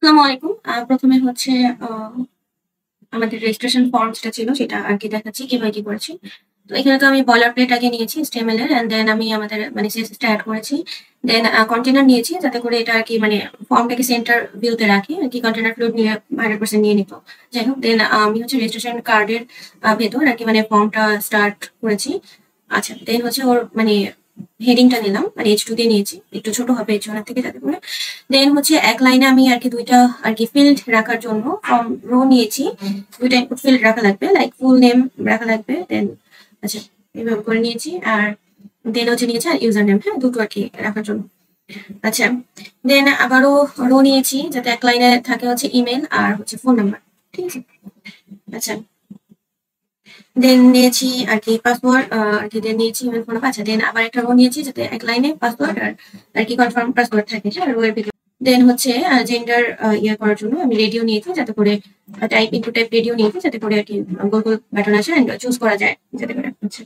আসসালামু আলাইকুম। প্রথমে হচ্ছে আমাদের রেজিস্ট্রেশন ফর্ম যেটা ছিল সেটা আরকি দেখাচ্ছি কিভাবে কি করেছি। তো এখানে তো আমি বয়লারপ্লেট আগে নিয়েছি HTML এর অ্যান্ড দেন আমি আমাদের মানে CSS টা এড করেছি। দেন কন্টেইনার নিয়েছি যাতে করে এটা আরকি মানে ফর্মটাকে সেন্টার ভিউতে রাখি আরকি কন্টেইনার ফ্লো নিয়ে 100% নিয়ে নিত। যাই হোক দেন আমি হচ্ছে রেজিস্ট্রেশন কার্ডের ভেতর আরকি মানে ফর্মটা স্টার্ট করেছি। আচ্ছা দেন হচ্ছে ওর মানে হেডিংটা নিলাম মানে H2 দিয়ে নিয়েছি। একটু ছোট হবে H1 এর থেকে যাতে করে। দেন হচ্ছে এক লাইনে আমি আরকি ২ টা আরকি ফিল্ড রাখার জন্য ফ্রম রো নিয়েছি। ২ টা ইনপুট ফিল্ড রাখা লাগবে। লাইক ফুল নেম রাখা লাগবে। দেন আচ্ছা এভাবে করে নিয়েছি। আর দেন হচ্ছে নিয়েছি আর ইউজার নেম, হ্যাঁ? দুটো আরকি রাখার জন্য। আচ্ছা। দেন আবারও রো নিয়েছি যাতে এক লাইনে থাকে হচ্ছে ইমেইল আর হচ্ছে ফোন নাম্বার। ঠিক আছে? আচ্ছা। দেন নিয়েছি আরকি পাসওয়ার্ড আরকি দেন নিয়েছি ইমেইল ফোন নাম্বার। আচ্ছা দেন আবার একটা রো নিয়েছি যাতে এক লাইনে পাসওয়ার্ড আর আরকি কনফার্ম পাসওয়ার্ড থাকে, হ্যাঁ? রো এর ভিতরে। দেন হচ্ছে জেন্ডার ইয়ে করার জন্য আমি রেডিও নিয়েছি যাতে করে টাইপ ইনপুট টাইপ রেডিও নিয়েছি যাতে করে আরকি গোল গোল বাটন আসে এন্ড চুজ করা যায় যাতে করে। আচ্ছা।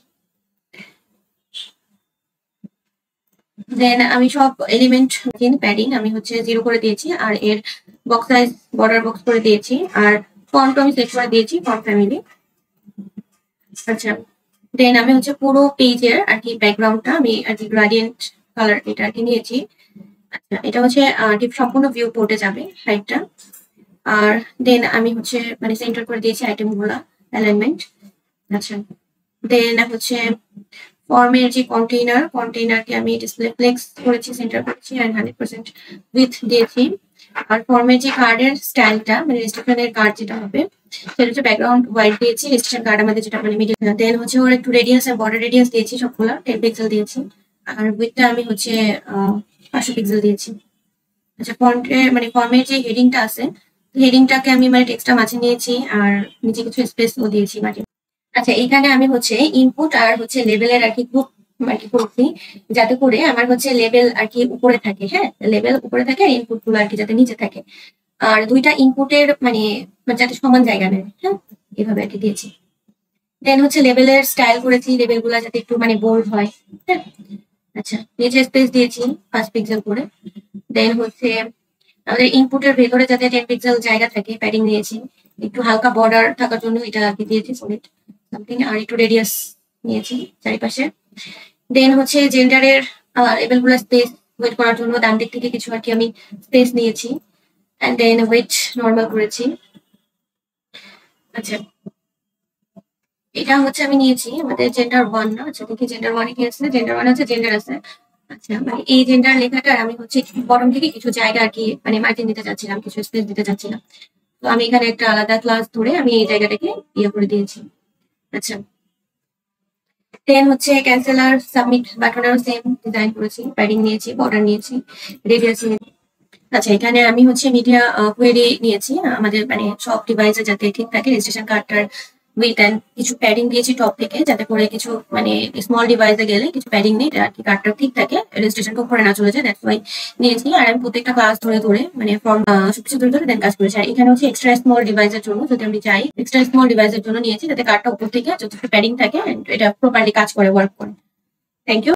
দেন আমি সব এলিমেন্ট প্যাডিং আমি হচ্ছে 0 করে দিয়েছি আর এর বক্স সাইজ বর্ডার বক্স করে দিয়েছি আর ফন্ট আমি সেট করে দিয়েছি ফন্ট ফ্যামিলি। আচ্ছা দেন আমি হচ্ছে পুরো পেজের আর কি ব্যাকগ্রাউন্ডটা আমি আর কি গ্রেডিয়েন্ট কালার এটা আর কি নিয়েছি। আচ্ছা এটা হচ্ছে সম্পূর্ণ ভিউ পোর্টে যাবে সাইডটা। আর দেন আমি হচ্ছে মানে সেন্টার করে দিয়েছি আইটেমগুলা অ্যালাইনমেন্ট। আচ্ছা দেন হচ্ছে ফর্মের যে কন্টেইনারকে আমি ডিসপ্লে ফ্লেক্স করেছি সেন্টার করেছি আর 100% উইথ দিয়েছি। আর ফর্মের যে কার্ডের স্টাইলটা মানে রেজিস্ট্রেশনের কার্ড যেটা হবে সেটা হচ্ছে ব্যাকগ্রাউন্ড হোয়াইট দিয়েছি, রেজিস্ট্রেশন কার্ড আমাদের যেটা মানে মিডিল। দেন হচ্ছে ওর একটু রেডিয়াস আর বর্ডার রেডিয়াস দিয়েছি সবগুলা 10 পিক্সেল দিয়েছি। আর উইথটা আমি হচ্ছে 500 পিক্সেল দিয়েছি। আচ্ছা ফন্টের মানে ফর্মের যে হেডিংটা আছে হেডিংটাকে আমি মানে টেক্সটটা মাঝে নিয়েছি আর নিচে কিছু স্পেসও দিয়েছি মাঝে। আচ্ছা এখানে আমি হচ্ছে ইনপুট আর হচ্ছে লেভেলের আর কি গ্রুপ আর কি করছি যাতে করে আমার হচ্ছে লেভেল আর কি উপরে থাকে, হ্যাঁ? লেভেল উপরে থাকে আর ইনপুট গুলো আর কি যাতে নিচে থাকে। আর ২ টা ইনপুটের মানে যাতে সমান জায়গা নেয়, হ্যাঁ? এভাবে আর কি দিয়েছি। দেন হচ্ছে লেভেলের স্টাইল করেছি লেভেল গুলা যাতে একটু মানে বোল্ড হয়, হ্যাঁ? আচ্ছা নিচে স্পেস দিয়েছি 5 পিক্সেল করে। দেন হচ্ছে আমাদের ইনপুটের ভেতরে যাতে 10 পিক্সেল জায়গা থাকে প্যাডিং দিয়েছি। একটু হালকা বর্ডার থাকার জন্য এটা আর কি দিয়েছি সলিড সামথিং আর একটু রেডিয়াস নিয়েছি চারিপাশে। দেন হচ্ছে জেন্ডারের লেভেল গুলো স্পেস ওয়েট করার জন্য ডান দিক থেকে কিছু আর কি আমি স্পেস নিয়েছি এন্ড দেন ওয়েট নরমাল করেছি। আচ্ছা এটা হচ্ছে আমি নিয়েছি আমাদের জেন্ডার 1 না। আচ্ছা দেখি জেন্ডার 1 এ কি আছে? জেন্ডার 1 আছে জেন্ডার আছে। আচ্ছা মানে এই জেন্ডার লেখাটার আমি হচ্ছে বটম থেকে কিছু জায়গা আর কি মানে মার্জিন দিতে চাচ্ছিলাম, কিছু স্পেস দিতে চাচ্ছিলাম। তো আমি এখানে একটা আলাদা ক্লাস ধরে আমি এই জায়গাটাকে ইয়ে করে দিয়েছি। আচ্ছা দেন হচ্ছে ক্যান্সেল আর সাবমিট বাটনেরও সেম ডিজাইন করেছি, প্যাডিং নিয়েছি, বর্ডার নিয়েছি, রেডিয়াস নিয়েছি। আচ্ছা এখানে আমি হচ্ছে মিডিয়া কোয়েরি নিয়েছি আমাদের মানে সব ডিভাইসে যাতে ঠিক থাকে রেজিস্ট্রেশন কার্ডটার উইথ অ্যান্ড কিছু প্যাডিং দিয়েছি টপ থেকে যাতে করে কিছু মানে স্মল ডিভাইসে গেলে কিছু প্যাডিং নেই আর কি কার্ডটা ঠিক থাকে রেজিস্ট্রেশনটা উপরে না চলে যায় দ্যাটস ওয়াই নিয়েছি। আর আমি প্রত্যেকটা ক্লাস ধরে ধরে মানে ফর্ম সবকিছু ধরে ধরে দেন কাজ করেছি। আর এখানে হচ্ছে এক্সট্রা স্মল ডিভাইসের জন্য যদি আমি চাই এক্সট্রা স্মল ডিভাইসের জন্য নিয়েছি যাতে কার্ডটা উপর থেকে যথেষ্ট প্যাডিং থাকে and এটা প্রপারলি কাজ করে ওয়ার্ক করে। Thank you.